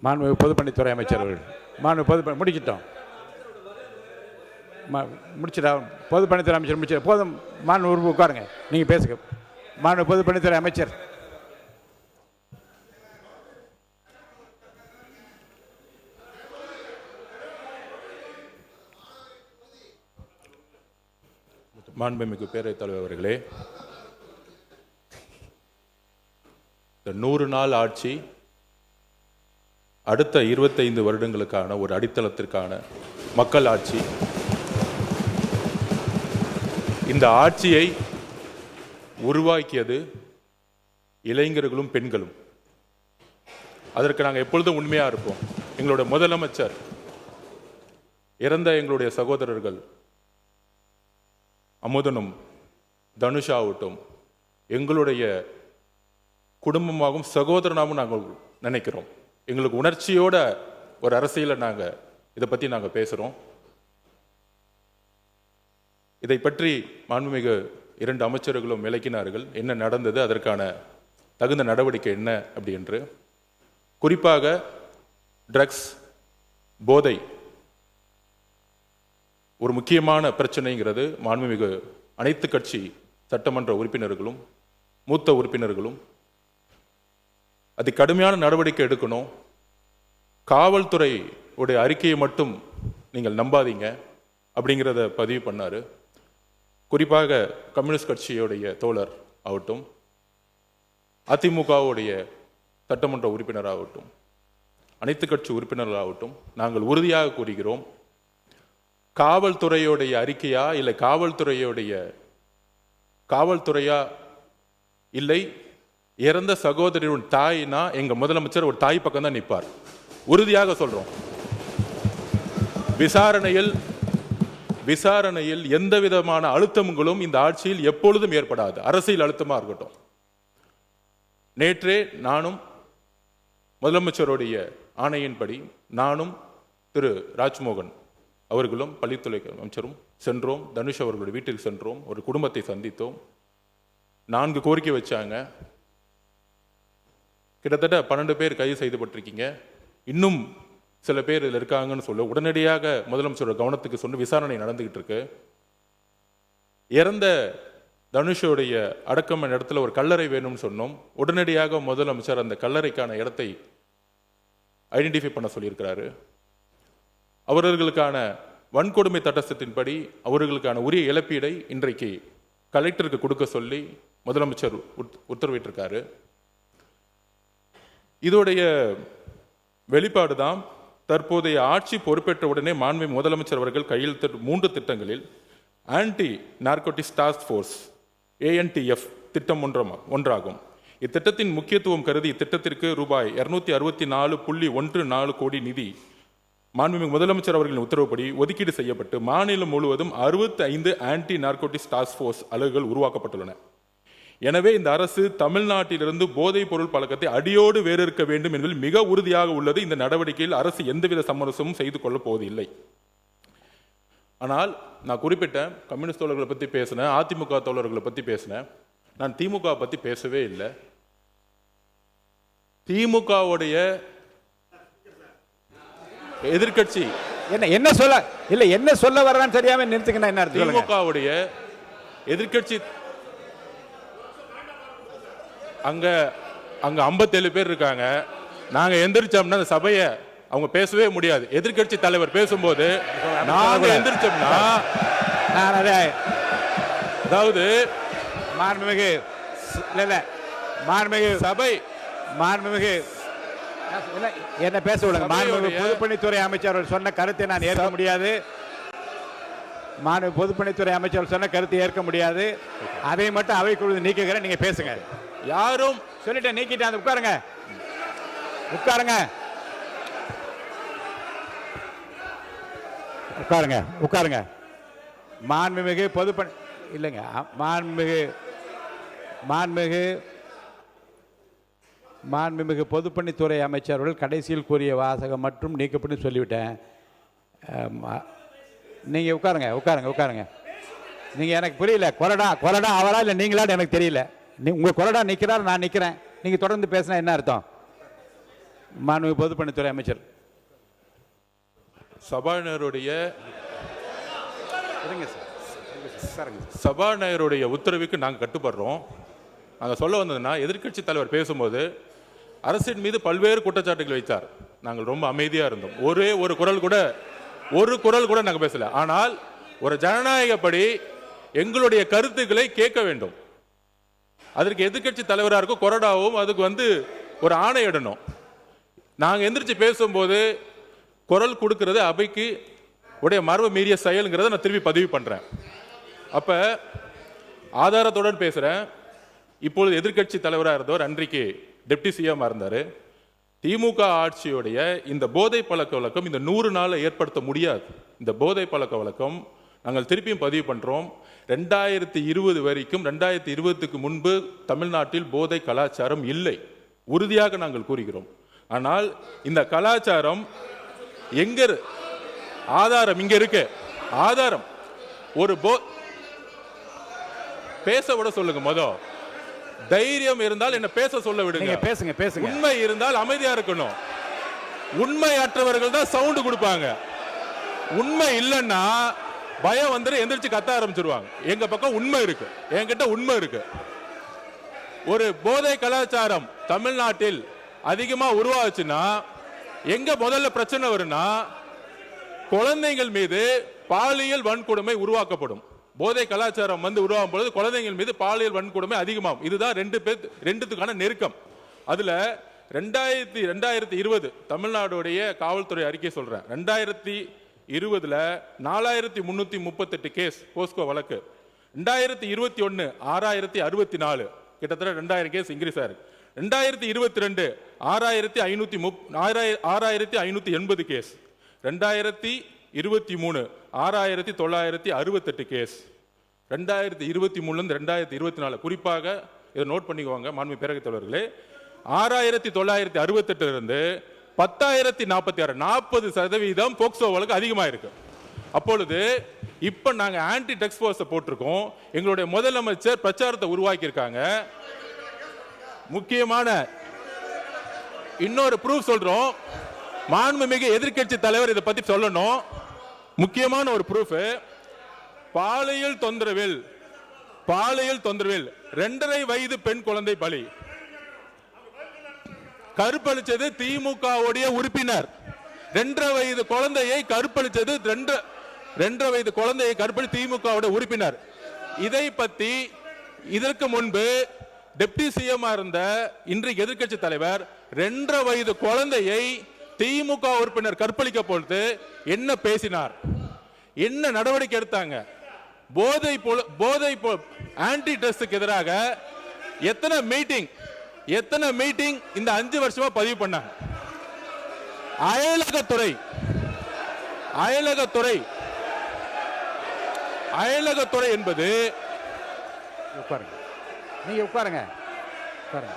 மாண்புமிகு பொதுப்பணித்துறை அமைச்சர் அவர்கள். மாண்புமிகு முடிச்சிட்டோம். முடிச்சிட்டா பொதுப்பணித்துறை அமைச்சர் முடிச்சிட போதும். மாண்புமிகு உட்காருங்க, நீங்கள் பேசுங்க. மாண்புமிகு பொதுப்பணித்துறை அமைச்சர். மாண்புமிகு பேரவைத் தலைவர் அவர்களே, இந்த 100 நாள் ஆட்சி அடுத்த 25 வருடங்களுக்கான ஒரு அடித்தளத்திற்கான மக்கள் ஆட்சி. இந்த ஆட்சியை உருவாக்கியது இளைஞர்களும் பெண்களும். அதற்கு நாங்கள் எப்பொழுதும் உண்மையாக இருப்போம். எங்களுடைய முதலமைச்சர் இறந்த எங்களுடைய சகோதரர்கள் அமுதனும் தனுஷாவட்டும் எங்களுடைய குடும்பமாகவும் சகோதரனாகவும் நாங்கள் நினைக்கிறோம். எங்களுக்கு உணர்ச்சியோட ஒரு அரசியலை நாங்கள் இதை பற்றி நாங்கள் பேசுகிறோம். இதை பற்றி மாண்புமிகு 2 அமைச்சர்களும் விளக்கினார்கள். என்ன நடந்தது, அதற்கான தகுந்த நடவடிக்கை என்ன அப்படி என்று. குறிப்பாக ட்ரக்ஸ், போதை ஒரு முக்கியமான பிரச்சனைங்கிறது மாண்புமிகு அனைத்து கட்சி சட்டமன்ற உறுப்பினர்களும் மூத்த உறுப்பினர்களும் அது கடுமையான நடவடிக்கை எடுக்கணும். காவல்துறை உடைய அறிக்கையை மட்டும் நீங்கள் நம்பாதீங்க அப்படிங்கிறத பதிவு பண்ணார். குறிப்பாக கம்யூனிஸ்ட் கட்சியுடைய தோழர் ஆகட்டும், அதிமுகவுடைய சட்டமன்ற உறுப்பினராகட்டும், அனைத்து கட்சி உறுப்பினர்களாகட்டும், நாங்கள் உறுதியாக கூறுகிறோம், காவல்துறையுடைய அறிக்கையா இல்லை காவல்துறையா இல்லை இறந்த சகோதரியின் தாய்னா எங்க முதலமைச்சர் ஒரு தாய் பக்கம் தான் நிற்பார். உறுதியாக சொல்றோம். விசாரணையில் எந்த விதமான அழுத்தங்களும் இந்த ஆட்சியில் எப்பொழுதும் ஏற்படாது. அரசியல் அழுத்தமா இருக்கட்டும். நேற்றே நானும் முதலமைச்சருடைய ஆணையின்படி நானும் திரு ராஜ்மோகன் அவர்களும் பள்ளித்துறை அமைச்சரும் சென்றோம். தனுஷ் அவர்களுடைய வீட்டிற்கு சென்றோம். ஒரு குடும்பத்தை சந்தித்தோம். 4 கோரிக்கை வச்சாங்க. கிட்டத்தட்ட 12 பேர் கைது செய்யப்பட்டிருக்கீங்க. இன்னும் சில பேர் இதில் இருக்காங்கன்னு சொல்ல உடனடியாக முதலமைச்சரோட கவனத்துக்கு சொன்ன விசாரணை நடந்துகிட்டு இருக்கு. இறந்த தனுஷோடைய அடக்கம் இடத்துல ஒரு கல்லறை வேணும்னு சொன்னோம். உடனடியாக முதலமைச்சர் அந்த கல்லறைக்கான இடத்தை ஐடென்டிஃபை பண்ண சொல்லியிருக்கிறாரு. அவர்களுக்கான வன்கொடுமை சட்டத்தின்படி அவர்களுக்கான உரிய இழப்பீடை இன்றைக்கு கலெக்டருக்கு கொடுக்க சொல்லி முதலமைச்சர் உத்தரவிட்டிருக்காரு. இதோடைய வெளிப்பாடு தான் தற்போதைய ஆட்சி பொறுப்பேற்ற உடனே மாண்புமிகு முதலமைச்சர் அவர்கள் கையெழுத்திட்ட 3 திட்டங்களில் anti narcotics task force ANTF திட்டம் ஒன்றாகும். இத்திட்டத்தின் முக்கியத்துவம் கருதி இத்திட்டத்திற்கு ரூபாய் 264.14 கோடி நிதி மாண்புமிகு முதலமைச்சர் அவர்களின் உத்தரவுப்படி ஒதுக்கீடு செய்யப்பட்டு மாநிலம் முழுவதும் 65 ஆன்டி நார்கோட்டிக்ஸ் டாஸ்க் ஃபோர்ஸ் அலகுகள் உருவாக்கப்பட்டுள்ளன. எனவே இந்த அரசு தமிழ்நாட்டிலிருந்து போதைப் பொருள் பழக்கத்தை அடியோடு வேறறுக்க வேண்டும் என்பதில் மிக உறுதியாக உள்ளது. இந்த நடவடிக்கையில் அரசு எந்தவித சமரசமும் செய்து கொள்ளப் போவதில்லை. ஆனால் நான் குறிப்பிட்ட கம்யூனிஸ்ட் தோழர்களை பற்றி பேசினேன், அதிமுக தோழர்களை பற்றி பேசினேன். நான் திமுக பற்றி பேசவே இல்லை. திமுகவுடைய எதிர்கட்சி என்ன சொல்ல வர்றான்னு தெரியாம நிறுத்துக்கணும். என்ன திமுகவுடைய எதிர்கட்சி அங்க 57 பேர் இருக்காங்க. நாங்க எந்திரிச்சோம்னா அந்த சபையை அவங்க பேசவே முடியாது. எதிர்கட்சி தலைவர் பேசும்போது நாங்க எந்திரிச்சோம்னா அதாவது மாண்புமிகு சபை என்ன பேச விடுங்க. மாண்புமிகு பொதுப்பணித்துறை அமைச்சர் சொன்ன கருத்தை நான் ஏற்க முடியாது. மாண்புமிகு பொதுப்பணித்துறை அமைச்சர் சொன்ன கருத்தை ஏற்க முடியாது. அதை மட்டும் அவைக்குழு நீக்குகிறேன். நீங்க பேசுங்க. யாரும் சொல்லிட்டு நீக்கிட்டு உட்காருங்க. மாண்புமிகு பொதுப்பணி இல்லைங்க. மாண்புமிகு பொதுப்பணித்துறை அமைச்சர்கள் கடைசியில் கூறிய வாசகம் மற்றும் நீக்கப்பட்டு சொல்லிவிட்டேன். நீங்கள் உட்காருங்க. நீங்கள் எனக்கு புரியல. கொறடா அவரா இல்லை நீங்களான்னு எனக்கு தெரியல. உங்கள் கொறடா நிற்கிறார், நான் நிற்கிறேன். நீங்கள் தொடர்ந்து பேசினா என்ன அர்த்தம்? மாண்பு பொதுப்பணித்துறை அமைச்சர். சபாநாயகருடைய இருங்க சார். சபாநாயகருடைய உத்தரவுக்கு நாங்கள் கட்டுப்படுறோம். நாங்கள் சொல்ல வந்ததுன்னா, எதிர்க்கட்சி தலைவர் பேசும்போது அரசின் மீது பல்வேறு குற்றச்சாட்டுகள் வைத்தார். நாங்கள் ரொம்ப அமைதியாக இருந்தோம். ஒரு குரல் கூட நாங்கள் பேசல. ஆனால் ஒரு ஜனநாயகப்படி எங்களுடைய கருத்துக்களை கேட்க வேண்டும். அதற்கு எதிர்க்கட்சி தலைவராக இருக்கும் கொறடாவும் அதுக்கு ஒரு ஆணையிடணும். நாங்கள் எந்திரிச்சு பேசும்போது குரல் கொடுக்கிறது அவைக்கு உடைய மரபு மீறிய செயலுங்கிறத நான் திருப்பி பதிவு பண்ணுறேன். அப்போ ஆதாரத்துடன் பேசுகிறேன். இப்பொழுது எதிர்க்கட்சி தலைவராக இருந்தவர் அன்றைக்கு டெப்டி சிஎம்மாக இருந்தார். திமுக ஆட்சியுடைய இந்த போதை பழக்க வழக்கம் இந்த 100 நாளில் ஏற்படுத்த முடியாது. இந்த போதை பழக்க வழக்கம் நாங்கள் திருப்பியும் பதிவு பண்ணுறோம். 2020 வரைக்கும் 2020க்கு முன்பு தமிழ்நாட்டில் போதை கலாச்சாரம் இல்லை, உறுதியாக நாங்கள் கூறுகிறோம். ஆனால் இந்த கலாச்சாரம் எங்க ஆதாரம் இங்க இருக்கு. ஆதாரம் ஒரு பேச விட சொல்லுங்க. தைரியம் இருந்தால் என்ன பேச சொல்ல விடுங்க. பேசுங்க. உண்மை இருந்தால் அமைதியா இருக்கணும். உண்மையற்றவர்கள் தான் சவுண்ட் கொடுப்பாங்க. உண்மை இல்லைன்னா பயம் எந்திரிச்சு கத்த ஆரம்பிச்சிருவாங்க. எங்க பக்கம் உண்மை இருக்கு, என்கிட்ட உண்மை இருக்கு. ஒரு போதை கலாச்சாரம் தமிழ்நாட்டில் அதிகமா உருவாச்சுன்னா எங்க முதல்ல பிரச்சனை வரும்னா, குழந்தைகள் மீது பாலியல் வன்கொடுமை உருவாக்கப்படும். போதை கலாச்சாரம் உருவாகும் பொழுது குழந்தைகள் மீது பாலியல் வன்கொடுமை அதிகமாகும். இதுதான் ரெண்டுத்துக்கான நெருக்கம். அதுல 2020 தமிழ்நாடுடைய காவல்துறை அறிக்கை சொல்றேன். 2020 4338 கேஸ் போஸ்கோ வழக்கு. 2021 6064, கிட்டத்தட்ட 2000 கேஸ் இன்க்ரீஸ் ஆயிருக்கு. 2022 6580 கேஸ். 2023 6968 கேஸ். 2023 2024 குறிப்பாக இதை நோட் பண்ணிக்குவாங்க மாண்பு பேரவைத் தலைவர்களே. 6968 இருந்து 10,046 40% போக்சோ வழக்கு அதிகமாக இருக்கு. அப்பொழுது இப்ப நாங்க ஆன்டி ட்ரக்ஸ் ஃபோர்ஸ் போட்டிருக்கோம். எங்களுடைய முதலமைச்சர் பிரச்சாரத்தை உருவாக்கி இருக்காங்க. முக்கியமான இன்னொரு ப்ரூஃப் சொல்றோம். மாண்புமிகு எதிர்க்கட்சி தலைவர் இதை பத்தி சொல்லணும். முக்கியமான ஒரு ப்ரூஃப், பாலியல் தொந்தரவில் 2.5 வயது பெண் குழந்தை பலி. கற்பழிச்சது திமுகவுடைய உறுப்பினர். 2.5 வயது குழந்தையை கற்பழிச்சது 2.5 வயது குழந்தையை கற்பழி திமுகவுடைய உறுப்பினர். இதை பத்தி இதற்கு முன்பு டெப்டி சிஎம் இருந்த இன்றைக்கு எதிர்க்கட்சி தலைவர் 2.5 வயது குழந்தையை திமுக உறுப்பினர் கற்பழிக்க பொழுது என்ன பேசினார், என்ன நடவடிக்கை எடுத்தாங்க? போதை ஆன்டி ட்ரக்ஸுக்கு எதிராக எத்தனை மீட்டிங் இந்த 5 வருஷமா பதிவு பண்ணாங்க. அயலகத்துறை என்பது உட்காருங்க. நீங்க உட்காருங்க. உட்காருங்க.